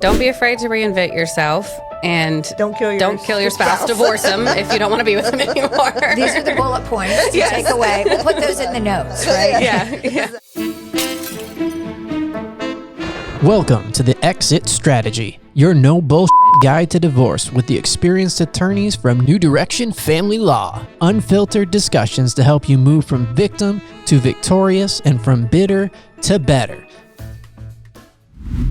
Don't be afraid to reinvent yourself, and don't kill your spouse. Divorce them if you don't want to be with them anymore. These are the bullet points to take away. We'll put those in the notes, right? Yeah. Welcome to the Exit Strategy, your no bullshit guide to divorce with the experienced attorneys from New Direction Family Law. Unfiltered discussions to help you move from victim to victorious and from bitter to better.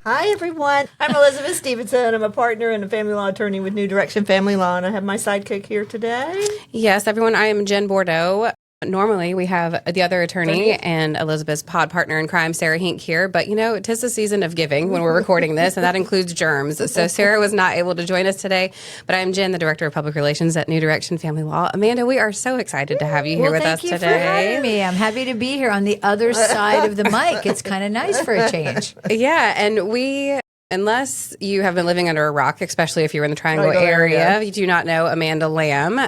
Hi, everyone. I'm Elizabeth Stevenson. I'm a partner and a family law attorney with New Direction Family Law, and I have my sidekick here today. Yes, everyone. I am Jen Bordeaux. Normally, we have the other attorney and Elizabeth's pod partner in crime, Sarah Hink, here. But, you know, 'tis the season of giving when we're recording this, and that includes germs. So Sarah was not able to join us today. But I'm Jen, the Director of Public Relations at New Direction Family Law. Amanda, we are so excited to have you here with us today. Thank you for having me. I'm happy to be here on the other side of the mic. It's kind of nice for a change. Yeah, and unless you have been living under a rock, especially if you're in the Triangle area, you do not know Amanda Lamb.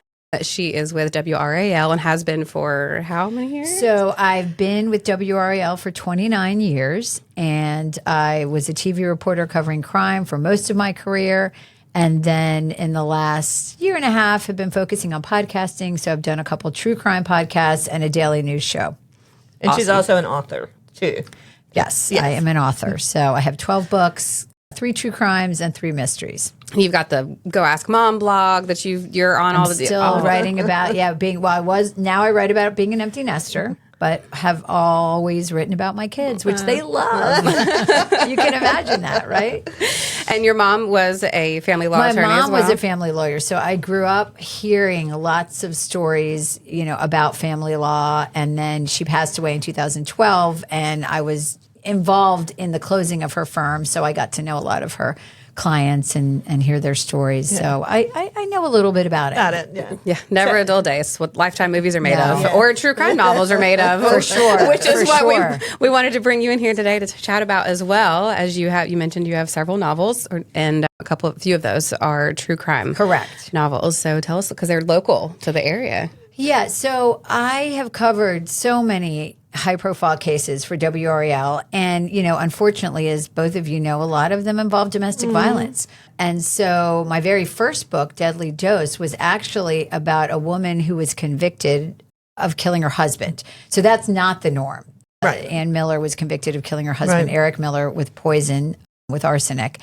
She is with WRAL and has been for how many years? So I've been with WRAL for 29 years, and I was a TV reporter covering crime for most of my career. And then in the last year and a half, have been focusing on podcasting. So I've done a couple true crime podcasts and a daily news show. And She's also an author, too. Yes, I am an author. So I have 12 books, 3 true crimes, and 3 mysteries. You've got the Go Ask Mom blog that you're on. I'm still writing about now I write about being an empty nester, but have always written about my kids, which they love. You can imagine that, right? And your mom was a family law attorney as well? My mom was a family lawyer, so I grew up hearing lots of stories, about family law, and then she passed away in 2012, and I was involved in the closing of her firm, so I got to know a lot of her clients and hear their stories. Yeah. So I know a little bit about it. Yeah, never a dull day. It's what Lifetime movies are made of, or true crime novels are made of. For sure. Which is what we wanted to bring you in here today to chat about, as well as you mentioned you have several novels, and a few of those are true crime novels. So tell us, because they're local to the area. Yeah, so I have covered so many high-profile cases for WRAL, and, unfortunately, as both of you know, a lot of them involve domestic violence. And so my very first book, Deadly Dose, was actually about a woman who was convicted of killing her husband. So that's not the norm. Right. Ann Miller was convicted of killing her husband, Eric Miller, with poison, with arsenic.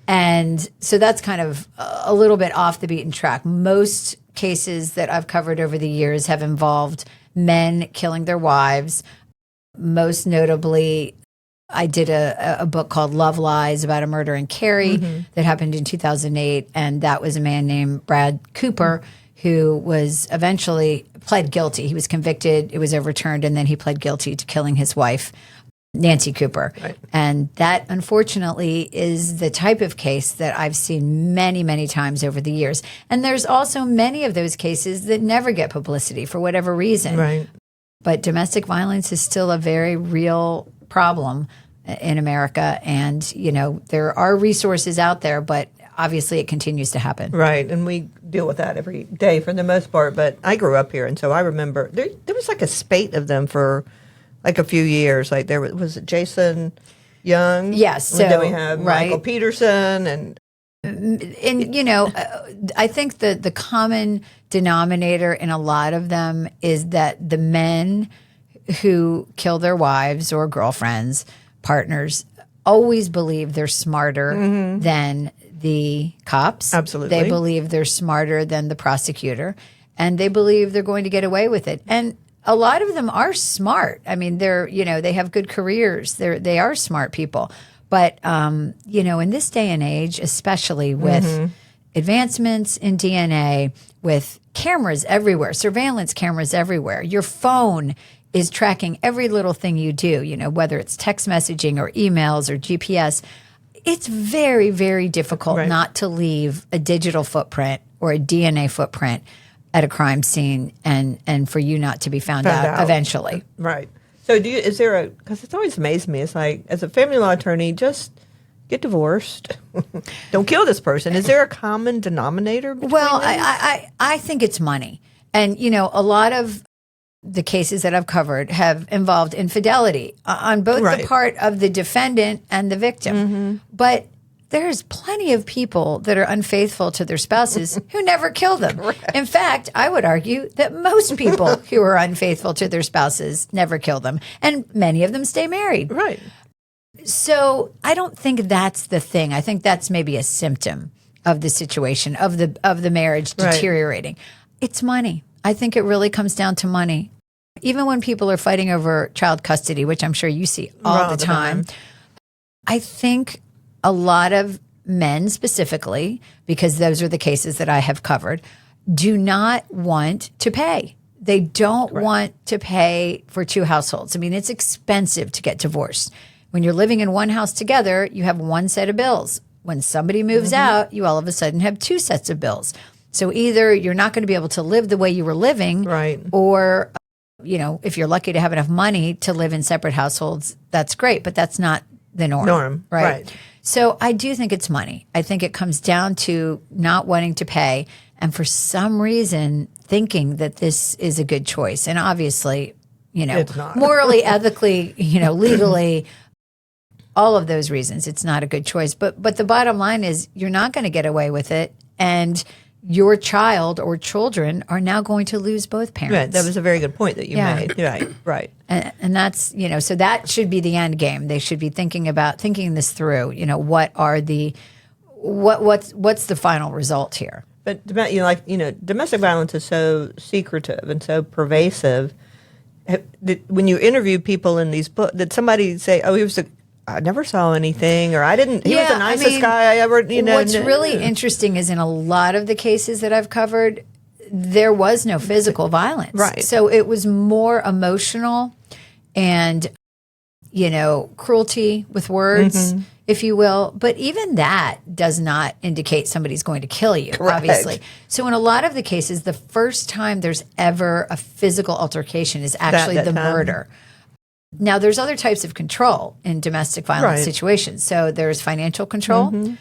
And so that's kind of a little bit off the beaten track. Most cases that I've covered over the years have involved men killing their wives. Most notably, I did a book called Love Lies about a murder in Cary that happened in 2008. And that was a man named Brad Cooper who was eventually pled guilty. He was convicted, it was overturned, and then he pled guilty to killing his wife, Nancy Cooper. Right. And that, unfortunately, is the type of case that I've seen many, many times over the years. And there's also many of those cases that never get publicity for whatever reason. Right. But domestic violence is still a very real problem in America. And, there are resources out there, but obviously it continues to happen. Right. And we deal with that every day for the most part. But I grew up here, and so I remember there was like a spate of them for like a few years. Like there was Jason Young. Yes. So then we have Michael Peterson and I think the common denominator in a lot of them is that the men who kill their wives or girlfriends, partners, always believe they're smarter than the cops. Absolutely. They believe they're smarter than the prosecutor, and they believe they're going to get away with it. And a lot of them are smart. I mean, they have good careers. They are smart people. But, in this day and age, especially with advancements in DNA, with cameras everywhere, surveillance cameras everywhere, your phone is tracking every little thing you do, whether it's text messaging or emails or GPS. It's very, very difficult not to leave a digital footprint or a DNA footprint at a crime scene and for you not to be found out eventually. Right. So because it's always amazed me, it's like, as a family law attorney, just get divorced. Don't kill this person. Is there a common denominator between them? I think it's money. And, a lot of the cases that I've covered have involved infidelity on both the part of the defendant and the victim. But there's plenty of people that are unfaithful to their spouses who never kill them. In fact, I would argue that most people who are unfaithful to their spouses never kill them, and many of them stay married. Right. So I don't think that's the thing. I think that's maybe a symptom of the situation, of the marriage deteriorating. It's money. I think it really comes down to money. Even when people are fighting over child custody, which I'm sure you see all the time, I think a lot of men specifically, because those are the cases that I have covered, do not want to pay. They don't want to pay for two households. I mean, it's expensive to get divorced. When you're living in one house together, you have one set of bills. When somebody moves out, you all of a sudden have two sets of bills. So either you're not going to be able to live the way you were living, or, you know, if you're lucky to have enough money to live in separate households, that's great, but that's not the norm. Right. So I do think it's money. I think it comes down to not wanting to pay, and for some reason thinking that this is a good choice. And obviously, you know, it's not. Morally, ethically, you know, legally, all of those reasons, it's not a good choice. But the bottom line is you're not going to get away with it. And your child or children are now going to lose both parents. Right. That was a very good point that you made. Right. And that's, you know, so that should be the end game. They should be thinking this through. You know, what's the final result here? But domestic violence is so secretive and so pervasive. When you interview people in these books, did somebody say, "Oh, I never saw anything," or "He was the nicest guy I ever," you know? What's really interesting is in a lot of the cases that I've covered, there was no physical violence. Right. So it was more emotional and, you know, cruelty with words, if you will. But even that does not indicate somebody's going to kill you, obviously. So in a lot of the cases, the first time there's ever a physical altercation is actually the murder. Now, there's other types of control in domestic violence situations. So there's financial control.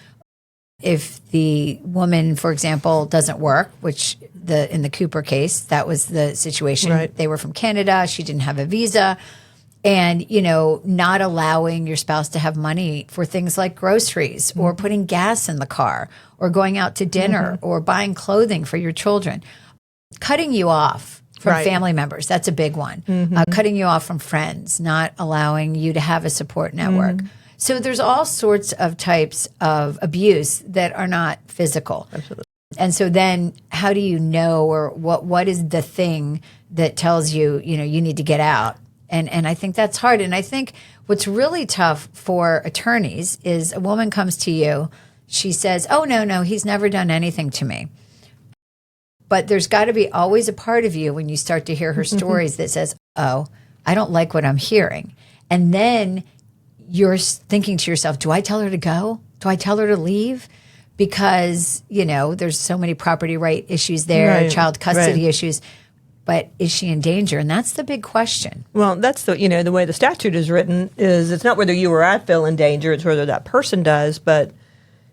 If the woman, for example, doesn't work, which in the Cooper case, that was the situation. They were from Canada. She didn't have a visa. And, you know, not allowing your spouse to have money for things like groceries or putting gas in the car or going out to dinner or buying clothing for your children. Cutting you off from family members. That's a big one. Cutting you off from friends, not allowing you to have a support network. So there's all sorts of types of abuse that are not physical. Absolutely. And so then how do you know, or what is the thing that tells you, you know, you need to get out? And I think that's hard. And I think what's really tough for attorneys is a woman comes to you, she says, "Oh, no, he's never done anything to me." But there's got to be always a part of you when you start to hear her stories that says, "Oh, I don't like what I'm hearing." And then you're thinking to yourself, do I tell her to go? Do I tell her to leave? Because, you know, there's so many property right issues there, child custody issues. But is she in danger? And that's the big question. Well, that's the way the statute is written is it's not whether you or I feel in danger, it's whether that person does. But,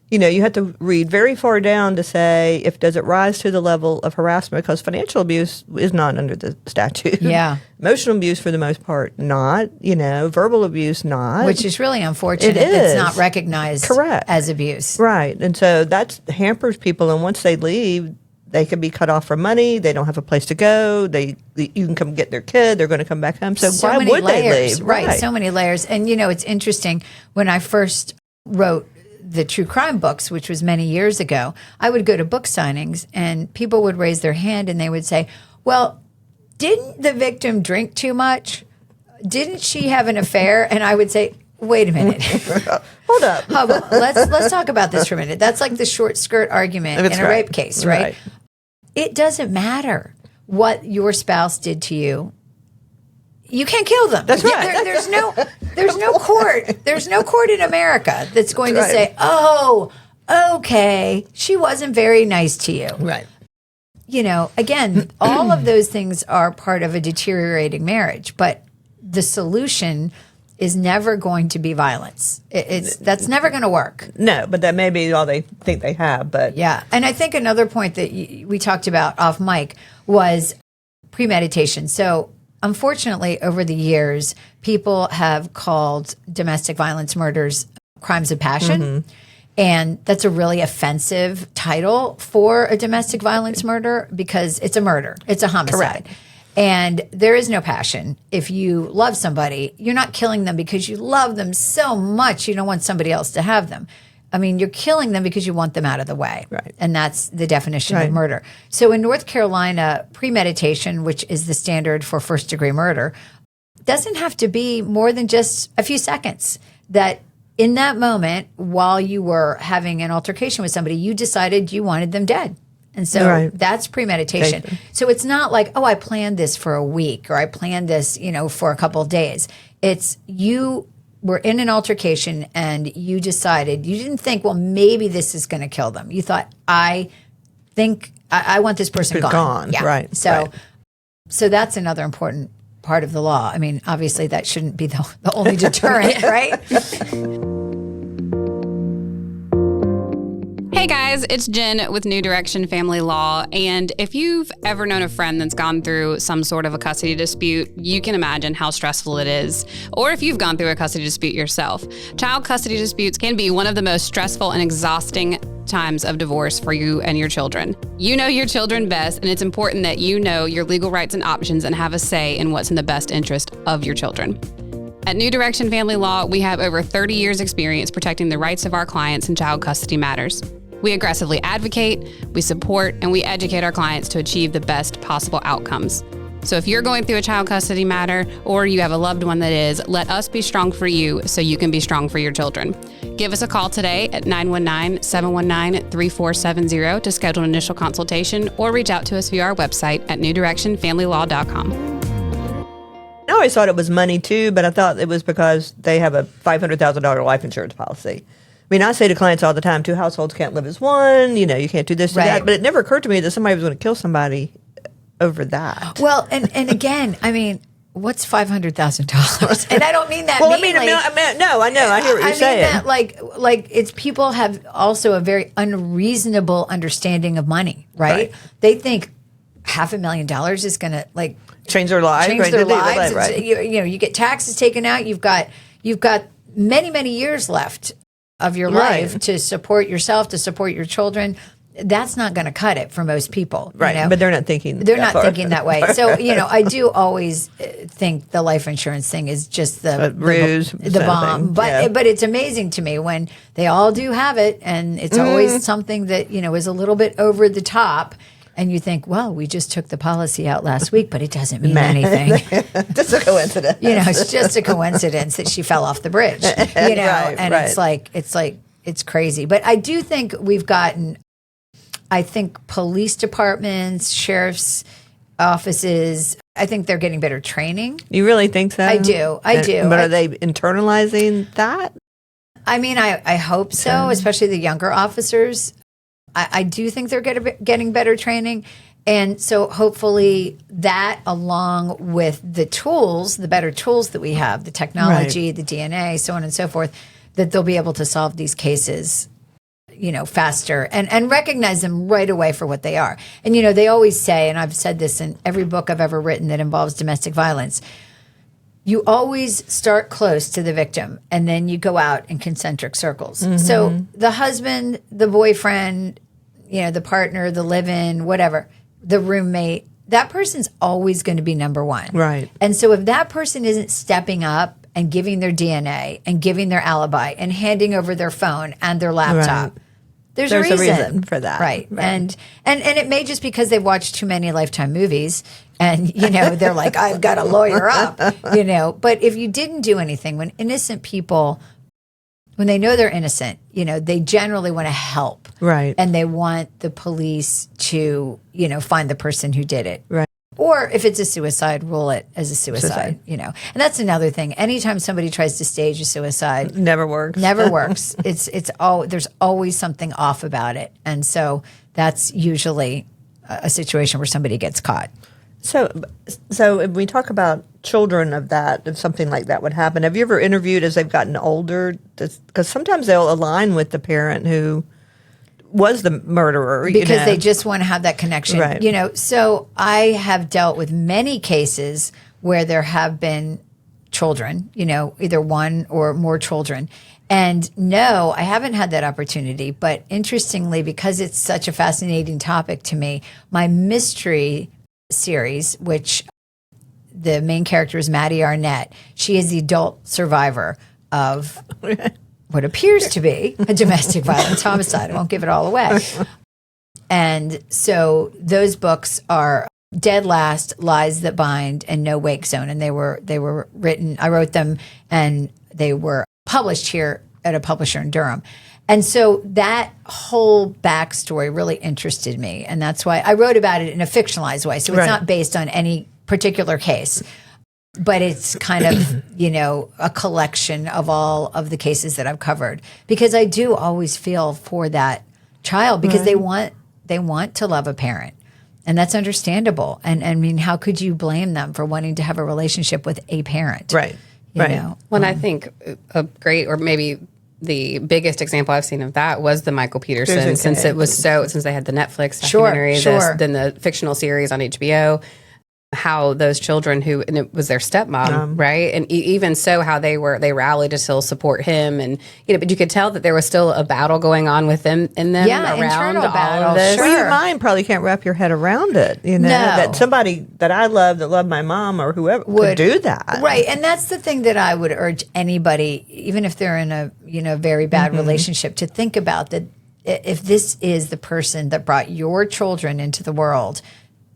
you know, you have to read very far down to say does it rise to the level of harassment, because financial abuse is not under the statute. Yeah. Emotional abuse for the most part, not, you know, verbal abuse, not. Which is really unfortunate. It is. It's not recognized as abuse. Right. And so that hampers people. And once they leave, they can be cut off from money. They don't have a place to go. You can come get their kid. They're going to come back home. So why would they leave? Right. So many layers. And, you know, it's interesting. When I first wrote the true crime books, which was many years ago, I would go to book signings and people would raise their hand and they would say, "Well, didn't the victim drink too much? Didn't she have an affair?" And I would say, "Wait a minute. Hold up. Let's talk about this for a minute." That's like the short skirt argument in a rape case, right? It doesn't matter what your spouse did to you. You can't kill them. That's right. There's no court. There's no court in America that's going to say, "Oh, okay, she wasn't very nice to you." Right. You know, again, all of those things are part of a deteriorating marriage, but the solution is never going to be violence. That's never going to work. No, but that may be all they think they have. But yeah, and I think another point that we talked about off mic was premeditation. So unfortunately, over the years, people have called domestic violence murders crimes of passion. And that's a really offensive title for a domestic violence murder because it's a murder. It's a homicide. Correct. And there is no passion. If you love somebody, you're not killing them because you love them so much you don't want somebody else to have them. I mean, you're killing them because you want them out of the way. Right. And that's the definition of murder. So in North Carolina, premeditation, which is the standard for first-degree murder, doesn't have to be more than just a few seconds. That in that moment, while you were having an altercation with somebody, you decided you wanted them dead. And so that's premeditation. So it's not like, oh, I planned this for a week or I planned this, for a couple of days. It's you were in an altercation and you decided, you didn't think, well, maybe this is going to kill them. You thought, I think I want this person gone. Yeah. Right. So that's another important part of the law. I mean, obviously that shouldn't be the only deterrent, right? Hey guys, it's Jen with New Direction Family Law, and if you've ever known a friend that's gone through some sort of a custody dispute, you can imagine how stressful it is. Or if you've gone through a custody dispute yourself. Child custody disputes can be one of the most stressful and exhausting times of divorce for you and your children. You know your children best, and it's important that you know your legal rights and options and have a say in what's in the best interest of your children. At New Direction Family Law, we have over 30 years experience protecting the rights of our clients in child custody matters. We aggressively advocate, we support, and we educate our clients to achieve the best possible outcomes. So if you're going through a child custody matter or you have a loved one that is, let us be strong for you so you can be strong for your children. Give us a call today at 919-719-3470 to schedule an initial consultation or reach out to us via our website at newdirectionfamilylaw.com. I always thought it was money too, but I thought it was because they have a $500,000 life insurance policy. I mean, I say to clients all the time, 2 households can't live as one, you can't do this, do that. But it never occurred to me that somebody was going to kill somebody over that. Well, and again, I mean, what's $500,000? And I don't mean that meanly. No, I know. I hear what you're saying. I mean that like it's people have also a very unreasonable understanding of money, right? They think $500,000 is going to change their lives. Change their lives. Right. You get taxes taken out. You've got many years left of your life to support yourself, to support your children. That's not going to cut it for most people. Right. But they're not thinking thinking that way. So, I do always think the life insurance thing is just the ruse, the bomb. But it's amazing to me when they all do have it, and it's always something that, is a little bit over the top. And you think, well, we just took the policy out last week, but it doesn't mean anything. Just a coincidence. It's just a coincidence that she fell off the bridge. It's crazy. But I do think we've gotten, police departments, sheriff's offices, I think they're getting better training. You really think so? I do. But are they internalizing that? I mean, I hope so, especially the younger officers. I do think they're getting better training. And so hopefully that, along with the tools, the better tools that we have, the technology, the DNA, so on and so forth, that they'll be able to solve these cases, faster and recognize them right away for what they are. And, they always say, and I've said this in every book I've ever written that involves domestic violence, you always start close to the victim and then you go out in concentric circles. Mm-hmm. So the husband, the boyfriend, the partner, the live-in, whatever, the roommate, that person's always going to be number one. Right. And so if that person isn't stepping up and giving their DNA and giving their alibi and handing over their phone and their laptop, there's a reason for that. Right. And it may just because they've watched too many Lifetime movies and, they're like, I've got to lawyer up, But if you didn't do anything, when innocent people, when they know they're innocent, they generally want to help. Right. And they want the police to, find the person who did it. Right. Or if it's a suicide, rule it as a suicide. And that's another thing. Anytime somebody tries to stage a suicide, never works. There's always something off about it. And so that's usually a situation where somebody gets caught. So if we talk about children if something like that would happen, have you ever interviewed as they've gotten older? Because sometimes they'll align with the parent who was the murderer. Because they just want to have that connection. Right. So I have dealt with many cases where there have been children, either one or more children. And no, I haven't had that opportunity. But interestingly, because it's such a fascinating topic to me, my mystery series, which the main character is Maddie Arnett, she is the adult survivor of what appears to be a domestic violence homicide. I won't give it all away. And so those books are Dead Last, Lies That Bind, and No Wake Zone. And they were written, I wrote them, and they were published here at a publisher in Durham. And so that whole backstory really interested me. And that's why I wrote about it in a fictionalized way. So it's not based on any particular case, but it's kind of, a collection of all of the cases that I've covered. Because I do always feel for that child, because they want to love a parent. And that's understandable. And I mean, how could you blame them for wanting to have a relationship with a parent? Right. You know? Well, I think a great, or maybe the biggest example I've seen of that was the Michael Peterson, since it was since they had the Netflix documentary, then the fictional series on HBO, how those children and it was their stepmom, right? And even so, how they rallied to still support him. And, but you could tell that there was still a battle going on with them around internal all battle. of this. Sure. Well, your mind probably can't wrap your head around it, No. that somebody that I love, that loved my mom or whoever, would do that. Right. And that's the thing that I would urge anybody, even if they're in a, very bad relationship, to think about that. If this is the person that brought your children into the world,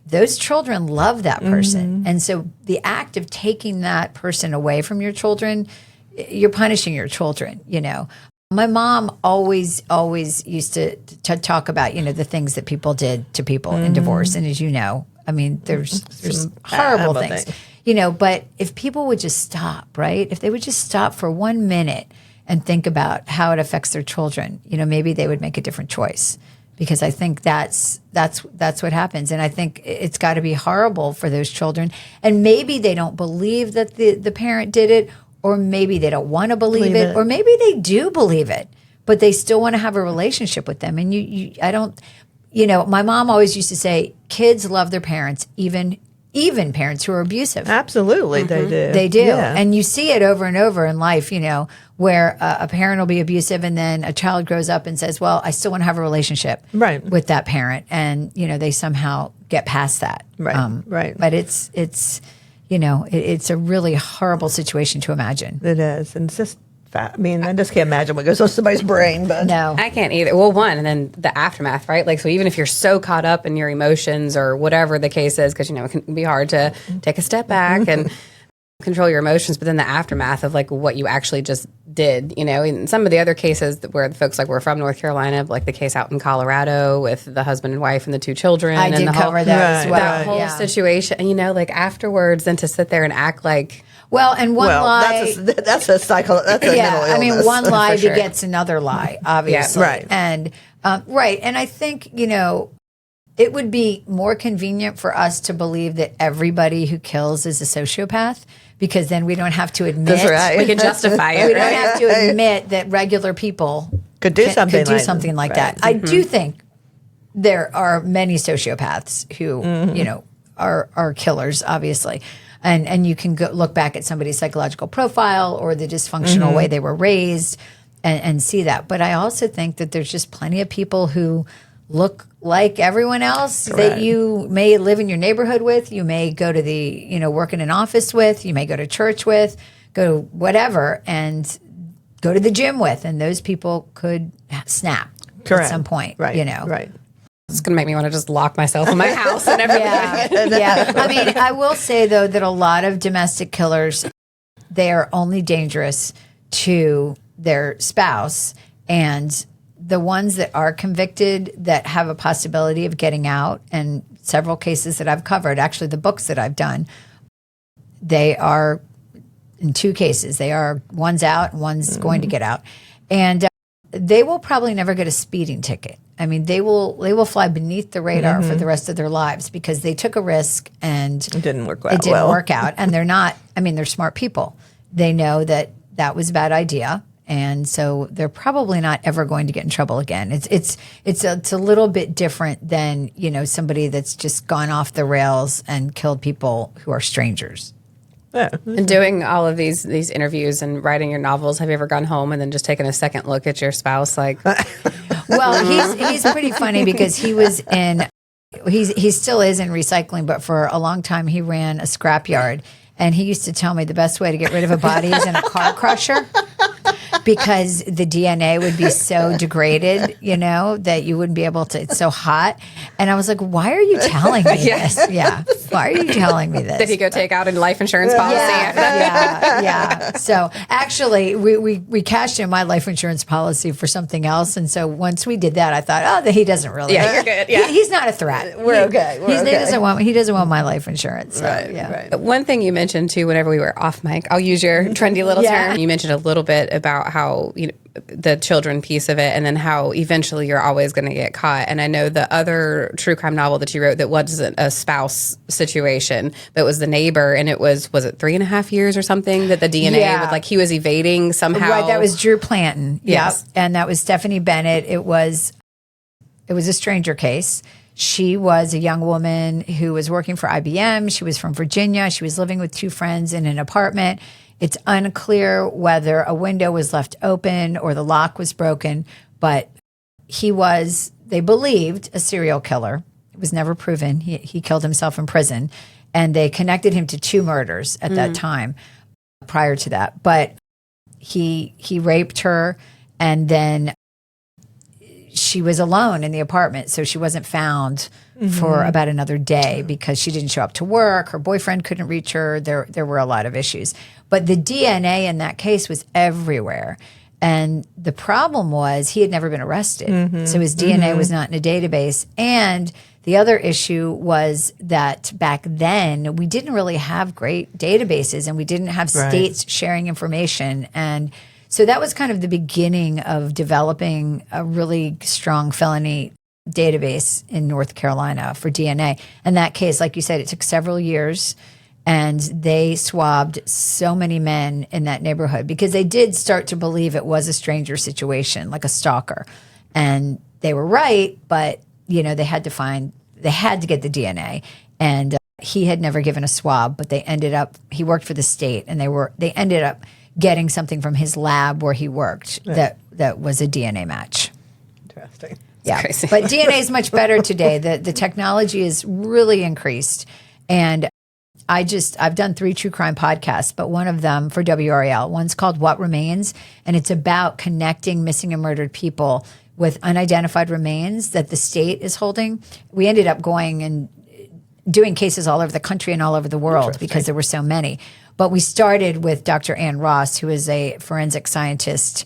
those children love that person. And so the act of taking that person away from your children, you're punishing your children, My mom always used to talk about, the things that people did to people in divorce. And as you know, I mean, there's horrible things, but if people would just stop, right? If they would just stop for 1 minute and think about how it affects their children, maybe they would make a different choice. Because I think that's what happens. And I think it's got to be horrible for those children. And maybe they don't believe that the parent did it, or maybe they don't want to believe it, or maybe they do believe it, but they still want to have a relationship with them. And I don't, my mom always used to say, kids love their parents, even parents who are abusive. Absolutely, they do. They do. Yeah. And you see it over and over in life, where a parent will be abusive and then a child grows up and says, well, I still want to have a relationship with that parent. And, they somehow get past that. Right. But it's a really horrible situation to imagine. It is. And it's just, I just can't imagine what goes on somebody's brain. But No. I can't either. Well, and then the aftermath, right? Like, so even if you're so caught up in your emotions or whatever the case is, because, it can be hard to take a step back and control your emotions, but then the aftermath of like what you actually just did, in some of the other cases where the folks were from North Carolina, like the case out in Colorado with the husband and wife and the 2 children. I and did the cover that as well. That whole situation, and afterwards, then to sit there and act like. Well, and one lie. That's a mental illness. One lie begets another lie, obviously. Yeah, right. And and I think it would be more convenient for us to believe that everybody who kills is a sociopath, because then we don't have to admit. That's right. We can justify it. We don't have to admit that regular people could do something like that. I do think there are many sociopaths who are killers, obviously. And you can look back at somebody's psychological profile or the dysfunctional way they were raised and see that. But I also think that there's just plenty of people who look like everyone else that you may live in your neighborhood with, you may go to work in an office with, you may go to church with, go whatever, and go to the gym with. And those people could snap at some point, Right. It's going to make me want to just lock myself in my house and everything. Yeah. I mean, I will say, though, that a lot of domestic killers, they are only dangerous to their spouse. And the ones that are convicted that have a possibility of getting out, and several cases that I've covered, actually the books that I've done, they are, in 2 cases, one's out and one's going to get out. And they will probably never get a speeding ticket. I mean, they will fly beneath the radar for the rest of their lives because they took a risk and it didn't work out. It didn't work out. And they're smart people. They know that was a bad idea. And so they're probably not ever going to get in trouble again. It's a little bit different than, somebody that's just gone off the rails and killed people who are strangers. And doing all of these interviews and writing your novels, have you ever gone home and then just taken a second look at your spouse? Like, well, he's pretty funny because he was in. He still is in recycling, but for a long time he ran a scrapyard, and he used to tell me the best way to get rid of a body is in a car crusher. Because the DNA would be so degraded, that you wouldn't be able to. It's so hot, and I was like, "Why are you telling me this? Yeah, why are you telling me this?" Did he go take out a life insurance policy? Yeah. So actually, we cashed in my life insurance policy for something else, and so once we did that, I thought, "Oh, he doesn't really. Yeah, you're good. Yeah, he's not a threat. We're okay. He doesn't want my life insurance. So, Right. One thing you mentioned too, whenever we were off mic, I'll use your trendy little term. You mentioned a little bit about how the children piece of it, and then how eventually you're always going to get caught. And I know the other true crime novel that you wrote that wasn't a spouse situation, but was the neighbor, and it was it 3.5 years or something that the DNA was like he was evading somehow. Right, that was Drew Planton. Yes. Yep. And that was Stephanie Bennett. It was a stranger case. She was a young woman who was working for IBM. She was from Virginia. She was living with 2 friends in an apartment. It's unclear whether a window was left open or the lock was broken, but he was, they believed, a serial killer. It was never proven. He killed himself in prison, and they connected him to 2 murders at that time prior to that. But he raped her, and then she was alone in the apartment, so she wasn't found for about another day because she didn't show up to work. Her boyfriend couldn't reach her. There were a lot of issues. But the DNA in that case was everywhere. And the problem was he had never been arrested. So his DNA was not in a database. And the other issue was that back then we didn't really have great databases, and we didn't have states sharing information. And so that was kind of the beginning of developing a really strong felony database in North Carolina for DNA. And that case, like you said, it took several years, and they swabbed so many men in that neighborhood because they did start to believe it was a stranger situation, like a stalker. And they were right, but they had to get the DNA. And he had never given a swab, but he worked for the state, and they ended up getting something from his lab where he worked that was a DNA match. Interesting. Yeah, crazy. But DNA is much better today. The technology is really increased, and I've done 3 true crime podcasts, but one of them for WRAL. One's called What Remains, and it's about connecting missing and murdered people with unidentified remains that the state is holding. We ended up going and doing cases all over the country and all over the world because there were so many. But we started with Dr. Ann Ross, who is a forensic scientist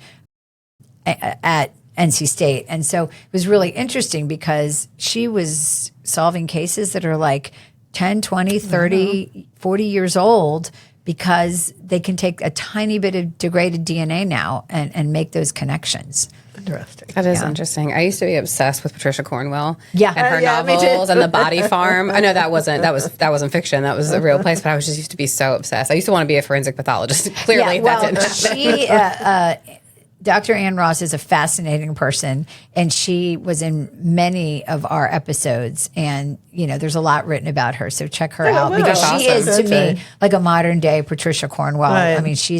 at NC State. And so it was really interesting because she was solving cases that are like 10, 20, 30, 40 years old because they can take a tiny bit of degraded DNA now and make those connections. Interesting. That is interesting. I used to be obsessed with Patricia Cornwell. Yeah. And her novels and The Body Farm. I know that wasn't fiction. That was a real place, but I used to be so obsessed. I used to want to be a forensic pathologist. Clearly that didn't happen. Dr. Ann Ross is a fascinating person, and she was in many of our episodes, and there's a lot written about her, so check her out because she is to me like a modern day Patricia Cornwell. Right. I mean, she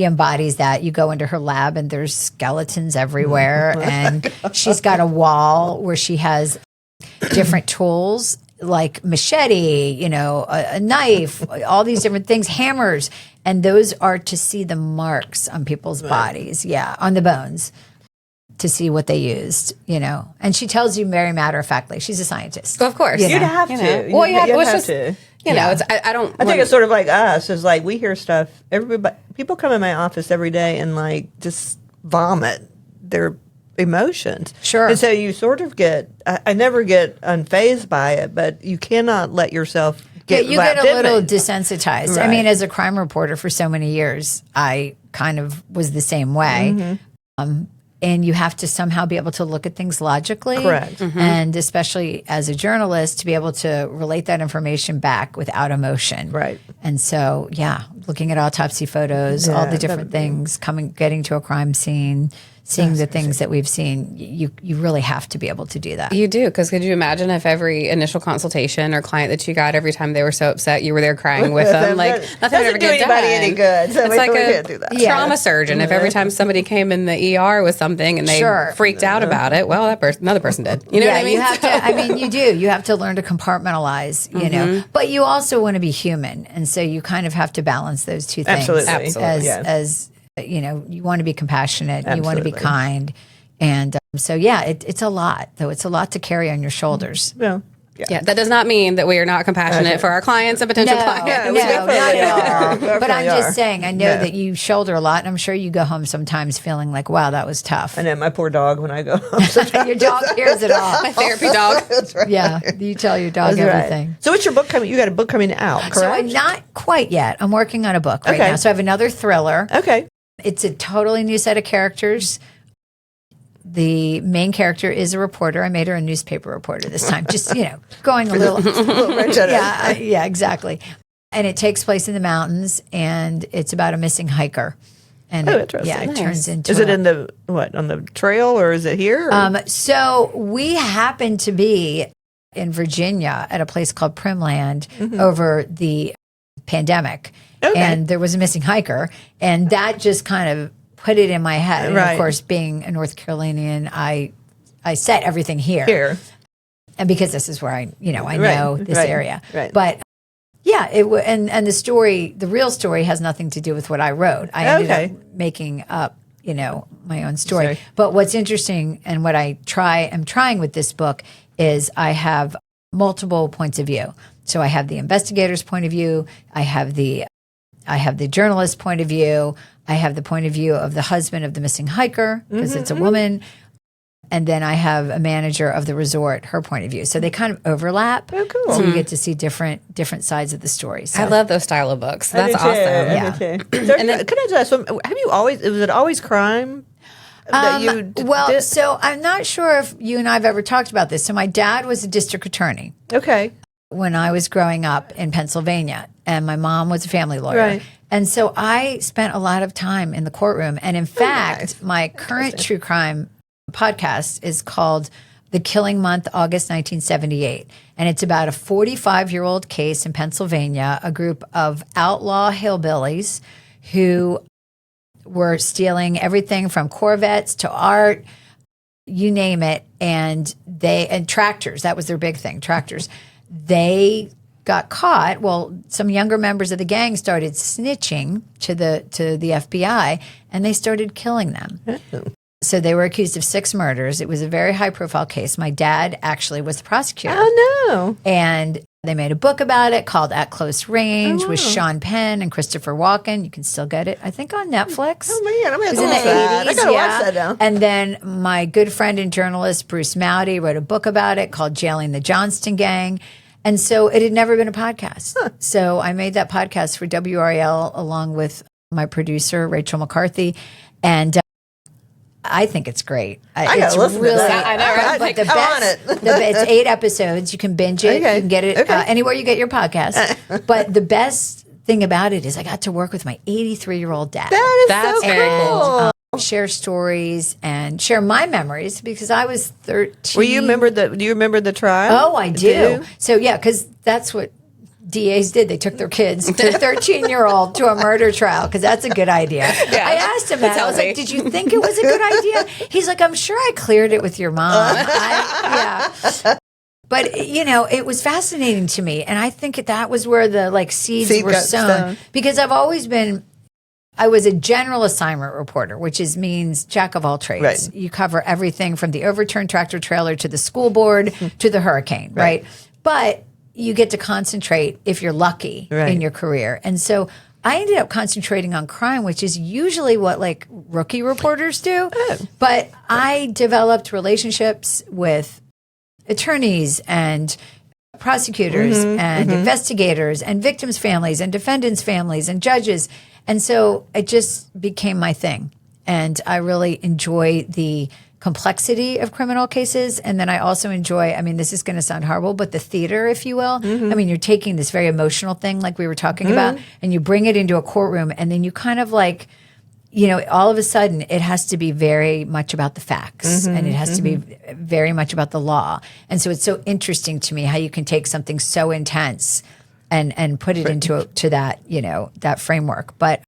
embodies that. You go into her lab and there's skeletons everywhere, and she's got a wall where she has different tools like machete, a knife, all these different things, hammers. And those are to see the marks on people's bodies. Yeah, on the bones to see what they used, And she tells you very matter-of-factly. She's a scientist. Well, of course. You'd have to. Well, you have have to. to. It's, I think it's sort of like us. It's like we hear stuff. People come in my office every day and just vomit their emotions. Sure. And so you sort of I never get unfazed by it, but you cannot let yourself get you get a little it. desensitized. Right. I mean, as a crime reporter for so many years, I kind of was the same way. And you have to somehow be able to look at things logically. Correct. And especially as a journalist, to be able to relate that information back without emotion. Right. And so, looking at autopsy photos, all the different things, getting to a crime scene, seeing the things that we've seen, you really have to be able to do that. You do, because could you imagine if every initial consultation or client that you got, every time they were so upset, you were there crying with them? Like, nothing would ever get done. Any good. So it's like a Yeah. trauma surgeon. If every time somebody came in the ER with something and they freaked out about it, well, another person did. You know what I mean? You have to. I mean, you do. You have to learn to compartmentalize. You know, but you also want to be human, and so you kind of have to balance those two things. Absolutely. As you know, you want to be compassionate. You want to be kind. And so, yeah, it's a lot, though. It's a lot to carry on your shoulders. Yeah, that does not mean that we are not compassionate for our clients and potential clients. No, not at all. But I'm just saying, I know that you shoulder a lot, and I'm sure you go home sometimes feeling like, wow, that was tough. I know my poor dog when I go home. Your dog hears it all. My therapy dog. That's right. Yeah, you tell your dog everything. So what's your book coming? You got a book coming out, correct? So I'm not quite yet. I'm working on a book right now. So I have another thriller. Okay. It's a totally new set of characters. The main character is a reporter. I made her a newspaper reporter this time. Just, going a little. Yeah, exactly. And it takes place in the mountains, and it's about a missing hiker. And interesting. It turns into. Is it in the on the trail, or is it here? So we happen to be in Virginia at a place called Primland over the pandemic, and there was a missing hiker, and that just kind of put it in my head. And of course, being a North Carolinian, I set everything here, and because this is where I know this area. Right. But yeah, and the real story has nothing to do with what I wrote. I ended up making up, my own story. Sorry. But what's interesting and what am trying with this book is I have multiple points of view. So I have the investigator's point of view. I have the journalist's point of view. I have the point of view of the husband of the missing hiker, because it's a woman. And then I have a manager of the resort, her point of view. So they kind of overlap. Oh, cool. So you get to see different sides of the story. So. I love those style of books. That's awesome. Yeah. And then, could I just ask, was it always crime? So I'm not sure if you and I have ever talked about this. So my dad was a district attorney. Okay. When I was growing up in Pennsylvania, and my mom was a family lawyer. Right. And so I spent a lot of time in the courtroom. And in fact, my current true crime podcast is called The Killing Month, August 1978. And it's about a 45-year-old case in Pennsylvania, a group of outlaw hillbillies who were stealing everything from Corvettes to art, you name it, and tractors. That was their big thing, tractors. They got caught. Well, some younger members of the gang started snitching to the FBI, and they started killing them. Oh. So they were accused of 6 murders. It was a very high-profile case. My dad actually was the prosecutor. Oh, no. And they made a book about it called At Close Range with Sean Penn and Christopher Walken. You can still get it, I think, on Netflix. Oh, man. I'm going to in the 80s. I got to watch that now. And then my good friend and journalist, Bruce Mowdy, wrote a book about it called Jailing the Johnston Gang. And so it had never been a podcast. So I made that podcast for WRAL along with my producer, Rachel McCarthy. And I think it's great. I got to listen to that. I know, right? But the best, it's 8 episodes. You can binge it. Okay. You can get it anywhere you get your podcast. But the best thing about it is I got to work with my 83-year-old dad. That's so very cool. Share stories and share my memories because I was 13. Do you remember the trial? Oh, I do. So, yeah, because that's what DAs did. They took their kids, their 13-year-old, to a murder trial because that's a good idea. Yeah, I asked him that. I was like, did you think it was a good idea? He's like, I'm sure I cleared it with your mom. Yeah. But, it was fascinating to me. And I think that was where the seeds were sown. Because I was a general assignment reporter, which means jack of all trades. Right. You cover everything from the overturned tractor trailer to the school board to the hurricane, right? But you get to concentrate if you're lucky in your career. And so I ended up concentrating on crime, which is usually what rookie reporters do. Oh. But I developed relationships with attorneys and prosecutors and investigators and victims' families and defendants' families and judges. And so it just became my thing. And I really enjoy the complexity of criminal cases. And then I also enjoy, this is going to sound horrible, but the theater, if you will. You're taking this very emotional thing like we were talking about, and you bring it into a courtroom, and then you kind of all of a sudden it has to be very much about the facts and it has to be very much about the law. And so it's so interesting to me how you can take something so intense and put it into that, that framework. But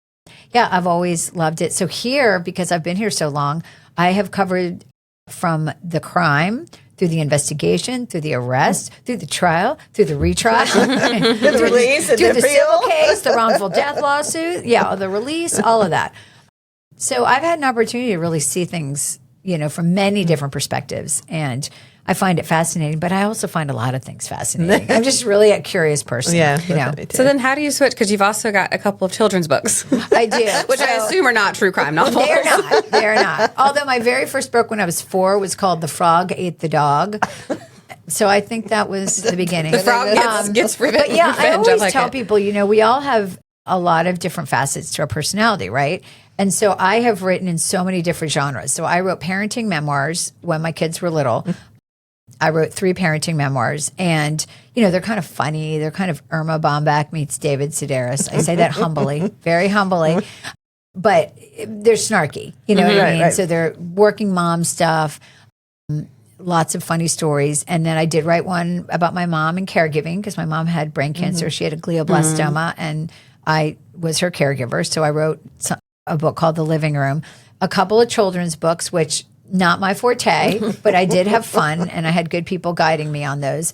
yeah, I've always loved it. So here, because I've been here so long, I have covered from the crime through the investigation, through the arrest, through the trial, through the retrial, through the release, through the civil case, the wrongful death lawsuit, the release, all of that. So I've had an opportunity to really see things, from many different perspectives, and I find it fascinating. But I also find a lot of things fascinating. I'm just really a curious person. Yeah. So then, how do you switch? Because you've also got a couple of children's books. I do, Which I assume are not true crime novels. They're not. They're not. Although my very first book when I was 4 was called "The Frog Ate the Dog." So I think that was the beginning. The frog gets revenge. But yeah, I always like tell it. people, we all have a lot of different facets to our personality, right? And so I have written in so many different genres. So I wrote parenting memoirs when my kids were little. I wrote 3 parenting memoirs, and they're kind of funny. They're kind of Irma Bombach meets David Sedaris. I say that humbly, very humbly, but they're snarky. You know what I mean? Right. So they're working mom stuff. Lots of funny stories. And then I did write one about my mom and caregiving, because my mom had brain cancer. She had a glioblastoma, and I was her caregiver. So I wrote a book called The Living Room, a couple of children's books, which not my forte, but I did have fun, and I had good people guiding me on those.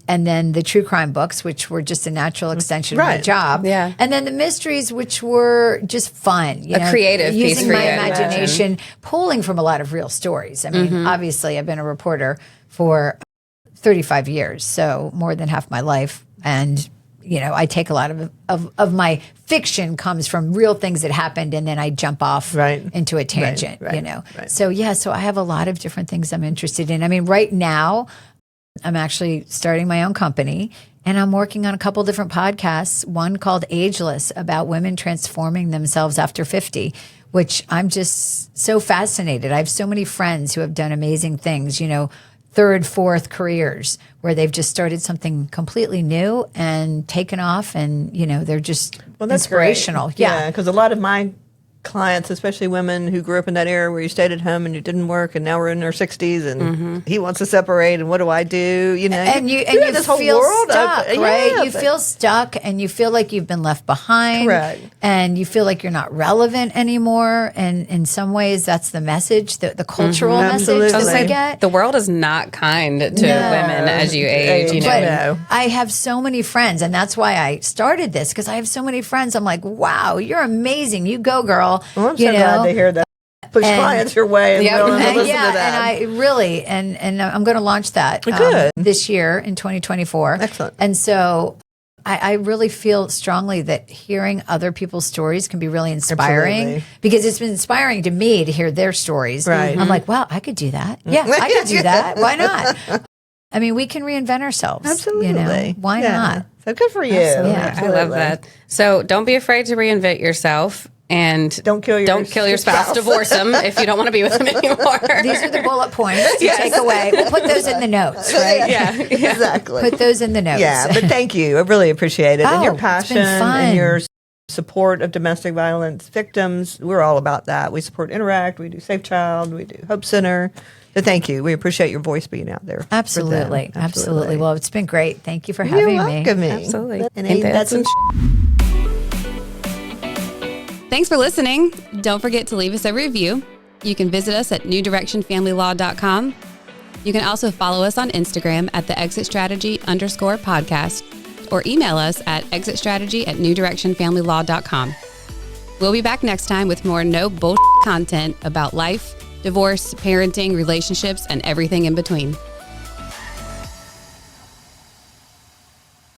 And then the true crime books, which were just a natural extension of my job. Yeah. And then the mysteries, which were just fun. A creative piece using for my you. imagination, pulling from a lot of real stories. I mean, obviously, I've been a reporter for 35 years, so more than half my life. And, I take a lot of my fiction comes from real things that happened, and then I jump off into a tangent, Right. So, so I have a lot of different things I'm interested in. I mean, right now, I'm actually starting my own company, and I'm working on a couple different podcasts, one called Ageless, about women transforming themselves after 50, which I'm just so fascinated. I have so many friends who have done amazing things, 3rd, 4th careers, where they've just started something completely new and taken off, and, they're just that's inspirational. Great. Yeah, because a lot of my clients, especially women who grew up in that era where you stayed at home and you didn't work, and now we're in our 60s and he wants to separate, and what do I do? And you this whole feel world stuck, of, right? You feel stuck, and you feel like you've been left behind. Correct. And you feel like you're not relevant anymore. And in some ways, that's the message, the cultural message that we get. The world is not kind to women as you age. But I have so many friends, and that's why I started this, because I have so many friends. I'm like, wow, you're amazing. You go, girl. Well, I'm so glad to hear that. Push clients your way and willing to listen to that. And I really, and I'm going to launch that this year in 2024. Excellent. And so I really feel strongly that hearing other people's stories can be really inspiring, because it's been inspiring to me to hear their stories. Right. I'm like, wow, I could do that. Yeah, I could do that. Why not? I mean, we can reinvent ourselves. Absolutely. Why not? So good for you. Yeah, I love that. So don't be afraid to reinvent yourself. And don't kill your spouse. Divorce them if you don't want to be with them anymore. These are the bullet points to take away. We'll put those in the notes, right? Yeah, exactly. Put those in the notes. Yeah, but thank you. I really appreciate it. And your it's passion been fun. and your support of domestic violence victims. We're all about that. We support Interact. We do Safe Child. We do Hope Center. So thank you. We appreciate your voice being out there. Absolutely. Absolutely. Well, it's been great. Thank you for having me. You're welcome. Absolutely. And ain't that some Thanks for listening. Don't forget to leave us a review. You can visit us at newdirectionfamilylaw.com. You can also follow us on Instagram at the Exit Strategy _podcast, or email us at exitstrategy@newdirectionfamilylaw.com. We'll be back next time with more no bullshit content about life, divorce, parenting, relationships, and everything in between.